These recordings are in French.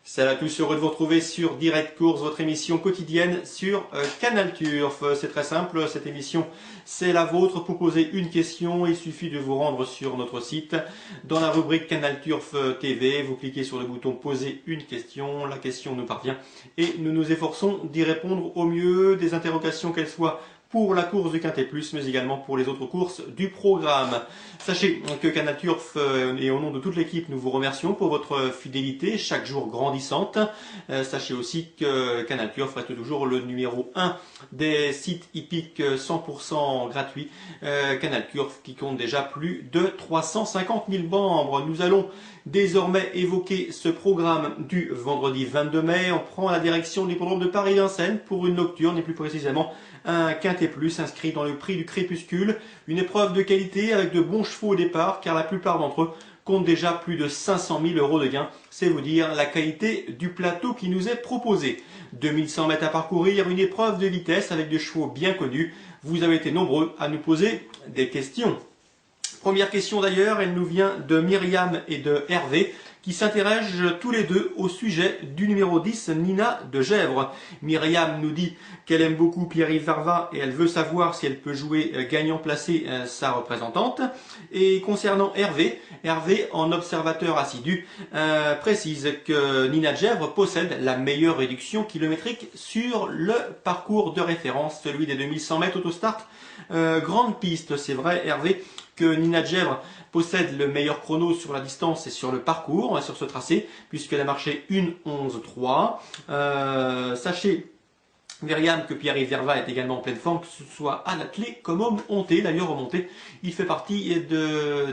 Salut à tous, heureux de vous retrouver sur Direct Course, votre émission quotidienne sur Canal Turf. C'est très simple, cette émission c'est la vôtre. Pour poser une question, il suffit de vous rendre sur notre site. Dans la rubrique Canal Turf TV, vous cliquez sur le bouton poser une question. La question nous parvient et nous nous efforçons d'y répondre au mieux, des interrogations qu'elles soient pour la course du Quintet Plus, mais également pour les autres courses du programme. Sachez que Canal Turf et au nom de toute l'équipe, nous vous remercions pour votre fidélité chaque jour grandissante. Sachez aussi que Canal Turf reste toujours le numéro 1 des sites hippiques 100% gratuits. Canal Turf qui compte déjà plus de 350 000 membres. Nous allons désormais évoquer ce programme du vendredi 22 mai. On prend la direction de l'hippodrome de Paris-Vincennes pour une nocturne et plus précisément un Quintet Plus inscrit dans le prix du crépuscule. Une épreuve de qualité avec de bons chevaux au départ car la plupart d'entre eux comptent déjà plus de 500 000 euros de gains. C'est vous dire la qualité du plateau qui nous est proposé. 2100 mètres à parcourir, une épreuve de vitesse avec des chevaux bien connus. Vous avez été nombreux à nous poser des questions. Première question d'ailleurs, elle nous vient de Myriam et de Hervé qui s'interrogent tous les deux au sujet du numéro 10, Nina de Gèvres. Myriam nous dit qu'elle aime beaucoup Pierre-Yves Varva et elle veut savoir si elle peut jouer gagnant placé sa représentante. Et concernant Hervé, en observateur assidu, précise que Nina de Gèvres possède la meilleure réduction kilométrique sur le parcours de référence, celui des 2100 mètres autostart. Grande piste, c'est vrai Hervé, que Nina de Gèvres possède le meilleur chrono sur la distance et sur le parcours, sur ce tracé, puisqu'elle a marché 1:11:3. Sachez, Myriam, que Pierre-Yves Verva est également en pleine forme, que ce soit à l'attelé comme au monté. D'ailleurs, au monté, il fait partie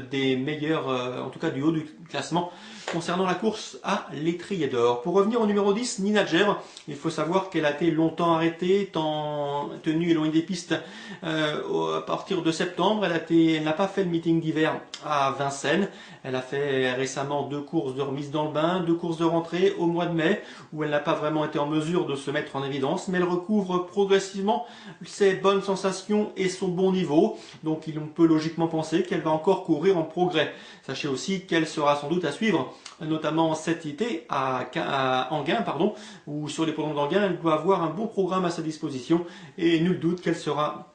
des meilleurs, en tout cas du haut du classement, concernant la course à l'étrier d'or. Pour revenir au numéro 10, Nina de Gèvres, il faut savoir qu'elle a été longtemps arrêtée, tenue éloignée des pistes à partir de septembre. Elle n'a pas fait le meeting d'hiver à Vincennes. Elle a fait récemment 2 courses de remise dans le bain, 2 courses de rentrée au mois de mai, où elle n'a pas vraiment été en mesure de se mettre en évidence, mais elle recouvre progressivement ses bonnes sensations et son bon niveau. Donc on peut logiquement penser qu'elle va encore courir en progrès. Sachez aussi qu'elle sera sans doute à suivre, notamment cet été à Enghien, ou sur les l'hippodrome d'Enghien. Elle doit avoir un bon programme à sa disposition et nul doute qu'elle sera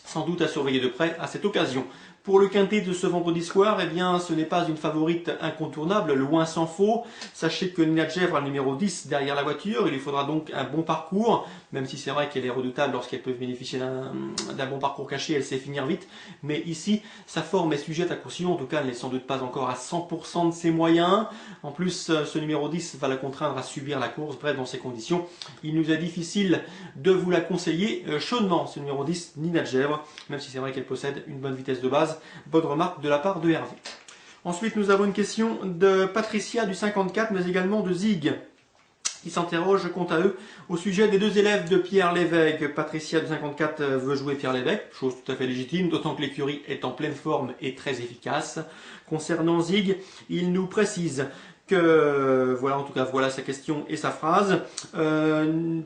sans doute à surveiller de près à cette occasion. Pour le quintet de ce vendredi soir, eh bien, ce n'est pas une favorite incontournable, loin s'en faut. Sachez que Nina de Gèvres a le numéro 10 derrière la voiture. Il lui faudra donc un bon parcours, même si c'est vrai qu'elle est redoutable lorsqu'elle peut bénéficier d'un bon parcours caché, elle sait finir vite. Mais ici, sa forme est sujette à caution. En tout cas, elle n'est sans doute pas encore à 100% de ses moyens. En plus, ce numéro 10 va la contraindre à subir la course. Bref, dans ces conditions, il nous est difficile de vous la conseiller chaudement, ce numéro 10, Nina de Gèvres, même si c'est vrai qu'elle possède une bonne vitesse de base. Bonne remarque de la part de Hervé. Ensuite, nous avons une question de Patricia du 54, mais également de Zig, qui s'interroge quant à eux au sujet des 2 élèves de Pierre Lévesque. Patricia du 54 veut jouer Pierre Lévesque, chose tout à fait légitime, d'autant que l'écurie est en pleine forme et très efficace. Concernant Zig, il nous précise que, voilà, en tout cas, voilà sa question et sa phrase.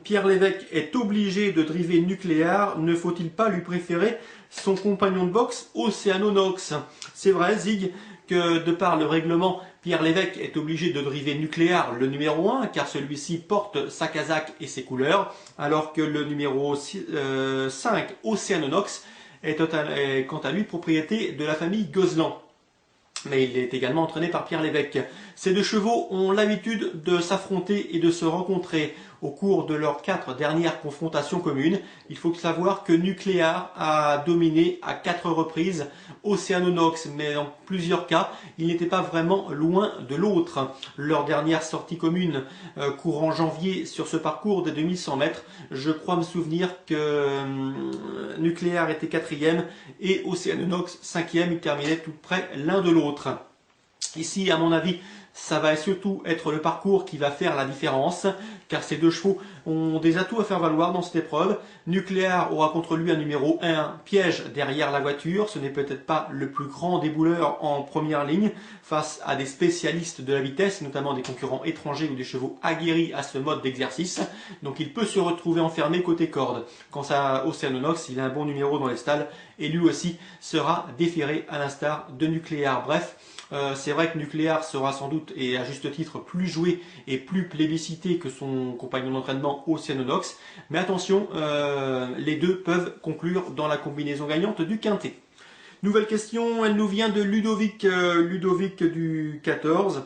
Pierre Lévesque est obligé de driver Nucléaire, ne faut-il pas lui préférer son compagnon de boxe Océanonox? C'est vrai, Zig, que de par le règlement, Pierre Lévesque est obligé de driver Nucléaire, le numéro 1, car celui-ci porte sa casaque et ses couleurs, alors que le numéro 5, Océanonox, est quant à lui propriété de la famille Gozlan. Mais il est également entraîné par Pierre Lévesque. Ces 2 chevaux ont l'habitude de s'affronter et de se rencontrer au cours de leurs 4 dernières confrontations communes. Il faut savoir que Nucléaire a dominé à 4 reprises Océanonox, mais dans plusieurs cas, il n'était pas vraiment loin de l'autre. Leur dernière sortie commune courant janvier sur ce parcours des 2100 mètres, je crois me souvenir que Nucléaire était 4e et Océanonox 5e. Ils terminaient tout près l'un de l'autre. Ici, à mon avis, ça va surtout être le parcours qui va faire la différence, car ces 2 chevaux ont des atouts à faire valoir dans cette épreuve. Nucléaire aura contre lui un numéro 1 piège derrière la voiture. Ce n'est peut-être pas le plus grand débouleur en première ligne face à des spécialistes de la vitesse, notamment des concurrents étrangers ou des chevaux aguerris à ce mode d'exercice. Donc il peut se retrouver enfermé côté corde. Quant à Océanonox, il a un bon numéro dans les stalles et lui aussi sera déféré à l'instar de Nucléaire. Bref, C'est vrai que Nucléar sera sans doute, et à juste titre, plus joué et plus plébiscité que son compagnon d'entraînement Oceanonox. Mais attention, les deux peuvent conclure dans la combinaison gagnante du quintet. Nouvelle question, elle nous vient de Ludovic, Ludovic du 14,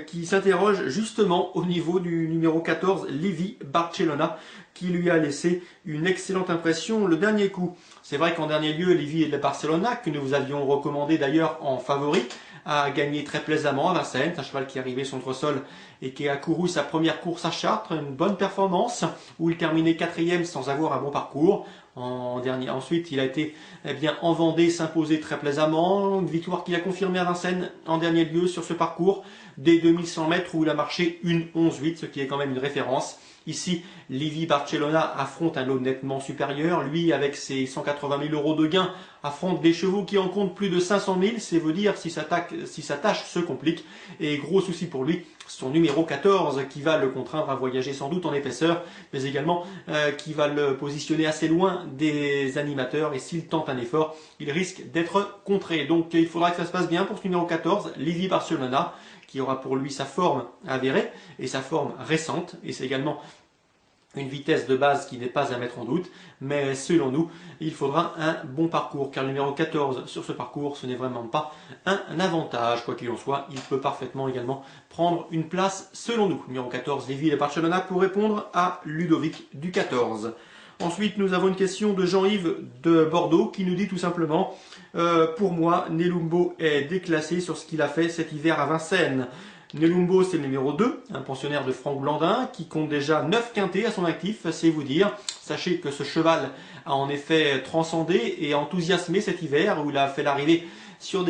qui s'interroge justement au niveau du numéro 14, Levi Barcelona, qui lui a laissé une excellente impression le dernier coup. C'est vrai qu'en dernier lieu, Levi de Barcelona, que nous vous avions recommandé d'ailleurs en favori, a gagné très plaisamment à Vincennes, un cheval qui est arrivé sur notre sol et qui a couru sa première course à Chartres, une bonne performance, où il terminait quatrième sans avoir un bon parcours. Ensuite, il a été en Vendée s'imposer très plaisamment, une victoire qu'il a confirmée à Vincennes en dernier lieu sur ce parcours, des 2100 mètres où il a marché une 11-8, ce qui est quand même une référence. Ici, Levi Barcelona affronte un lot nettement supérieur. Lui, avec ses 180 000 euros de gains, affronte des chevaux qui en comptent plus de 500 000. C'est vous dire si sa tâche se complique. Et gros souci pour lui, son numéro 14 qui va le contraindre à voyager sans doute en épaisseur, mais également qui va le positionner assez loin des animateurs. Et s'il tente un effort, il risque d'être contré. Donc il faudra que ça se passe bien pour ce numéro 14, Levi Barcelona, qui aura pour lui sa forme avérée et sa forme récente. Et c'est également une vitesse de base qui n'est pas à mettre en doute, mais selon nous, il faudra un bon parcours, car le numéro 14 sur ce parcours, ce n'est vraiment pas un avantage. Quoi qu'il en soit, il peut parfaitement également prendre une place selon nous. Numéro 14, Levi de Barcelona, pour répondre à Ludovic du 14. Ensuite, nous avons une question de Jean-Yves de Bordeaux qui nous dit tout simplement pour moi, Nelumbo est déclassé sur ce qu'il a fait cet hiver à Vincennes. Nelumbo, c'est le numéro 2, un pensionnaire de Franck Blandin qui compte déjà 9 quintets à son actif, c'est vous dire. Sachez que ce cheval a en effet transcendé et enthousiasmé cet hiver où il a fait l'arrivée sur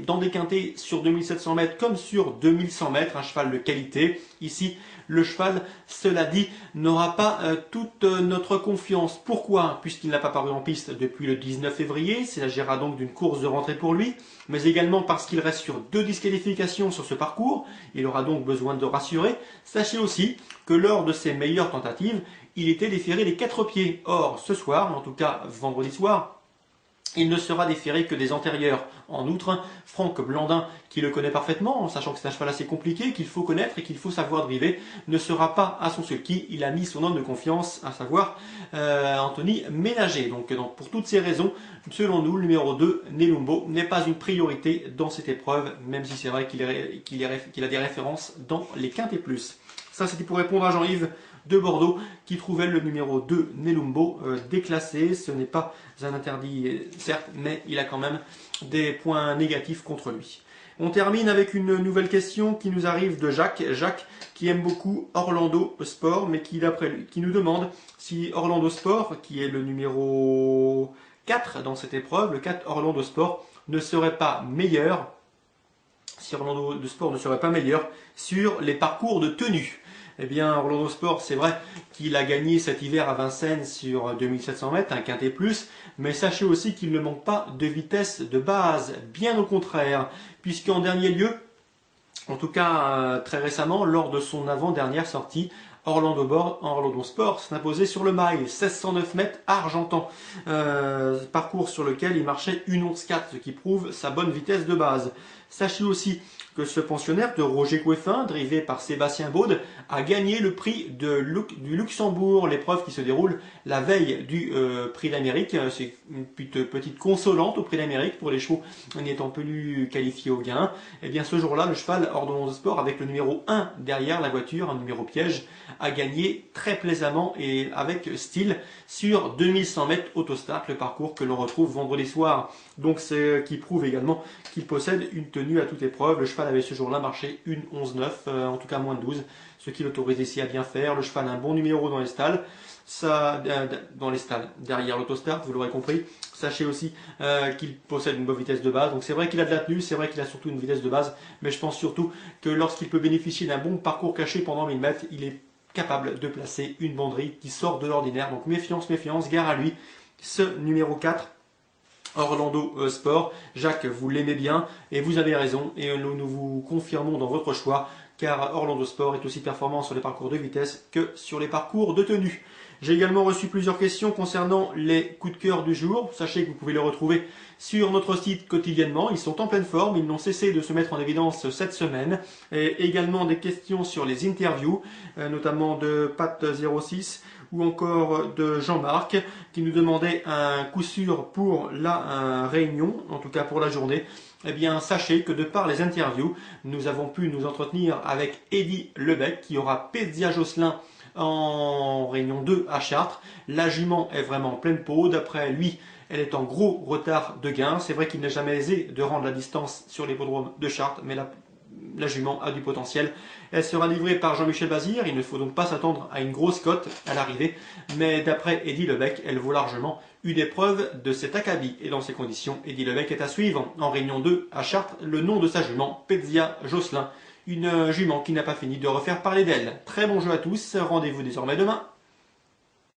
dans des quintets sur 2700 mètres comme sur 2100 mètres, un cheval de qualité. Ici, le cheval, cela dit, n'aura pas toute notre confiance. Pourquoi? Puisqu'il n'a pas paru en piste depuis le 19 février, il s'agira donc d'une course de rentrée pour lui, mais également parce qu'il reste sur 2 disqualifications sur ce parcours, il aura donc besoin de rassurer. Sachez aussi que lors de ses meilleures tentatives, il était déféré des 4 pieds. Or, ce soir, en tout cas vendredi soir, il ne sera déféré que des antérieurs. En outre, Franck Blandin, qui le connaît parfaitement, en sachant que c'est un cheval assez compliqué, qu'il faut connaître et qu'il faut savoir driver, ne sera pas à son sulky. Il a mis son homme de confiance, à savoir Anthony Ménager. Donc pour toutes ces raisons, selon nous, le numéro 2, Nelumbo, n'est pas une priorité dans cette épreuve, même si c'est vrai qu'il a des références dans les quintés plus. Ça, c'était pour répondre à Jean-Yves de Bordeaux qui trouvait le numéro 2 Nelumbo déclassé. Ce n'est pas un interdit certes, mais il a quand même des points négatifs contre lui. On termine avec une nouvelle question qui nous arrive de Jacques. Jacques qui aime beaucoup Orlando Sport, mais qui nous demande si Orlando Sport, qui est le numéro 4 dans cette épreuve, le 4 Orlando Sport, ne serait pas meilleur, si Orlando Sport ne serait pas meilleur sur les parcours de tenue. Eh bien, Orlando Sport, c'est vrai qu'il a gagné cet hiver à Vincennes sur 2700 mètres, un quintet plus, mais sachez aussi qu'il ne manque pas de vitesse de base, bien au contraire, puisqu'en dernier lieu, en tout cas très récemment, lors de son avant-dernière sortie, Orlando Sport s'imposait sur le mile, 1609 mètres à Argentan, parcours sur lequel il marchait une 11-4, ce qui prouve sa bonne vitesse de base. Sachez aussi que ce pensionnaire de Roger Coueffin, drivé par Sébastien Baude, a gagné le prix du Luxembourg, l'épreuve qui se déroule la veille du prix d'Amérique. C'est une petite consolante au prix d'Amérique pour les chevaux n'étant plus qualifiés au gain. Et bien ce jour-là, le cheval Orlando Sport, avec le numéro 1 derrière la voiture, un numéro piège, a gagné très plaisamment et avec style sur 2100 mètres autostart, le parcours que l'on retrouve vendredi soir. Donc c'est qui prouve également qu'il possède une tenue à toute épreuve. Le cheval avait ce jour-là marché une 11-9, en tout cas moins de 12, ce qui l'autorise ici à bien faire. Le cheval a un bon numéro dans les stalles, derrière l'autostart, vous l'aurez compris. Sachez aussi qu'il possède une bonne vitesse de base, donc c'est vrai qu'il a de la tenue, c'est vrai qu'il a surtout une vitesse de base, mais je pense surtout que lorsqu'il peut bénéficier d'un bon parcours caché pendant 1000 mètres, il est capable de placer une banderie qui sort de l'ordinaire. Donc méfiance, méfiance, gare à lui. Ce numéro 4, Orlando Sport. Jacques, vous l'aimez bien et vous avez raison. Et nous vous confirmons dans votre choix car Orlando Sport est aussi performant sur les parcours de vitesse que sur les parcours de tenue. J'ai également reçu plusieurs questions concernant les coups de cœur du jour. Sachez que vous pouvez les retrouver sur notre site quotidiennement. Ils sont en pleine forme, ils n'ont cessé de se mettre en évidence cette semaine. Et également des questions sur les interviews, notamment de Pat06 ou encore de Jean-Marc, qui nous demandait un coup sûr pour la réunion, en tout cas pour la journée. Eh bien, sachez que de par les interviews, nous avons pu nous entretenir avec Eddy Lebec, qui aura Pézia Josselin en réunion 2 à Chartres. La jument est vraiment en pleine peau. D'après lui, elle est en gros retard de gain. C'est vrai qu'il n'est jamais aisé de rendre la distance sur l'hippodrome de Chartres, mais la jument a du potentiel. Elle sera livrée par Jean-Michel Bazir. Il ne faut donc pas s'attendre à une grosse cote à l'arrivée. Mais d'après Eddy Lebec, elle vaut largement une épreuve de cet acabit. Et dans ces conditions, Eddy Lebec est à suivre en réunion 2 à Chartres. Le nom de sa jument, Pézia Josselin. Une jument qui n'a pas fini de refaire parler d'elle. Très bon jeu à tous. Rendez-vous désormais demain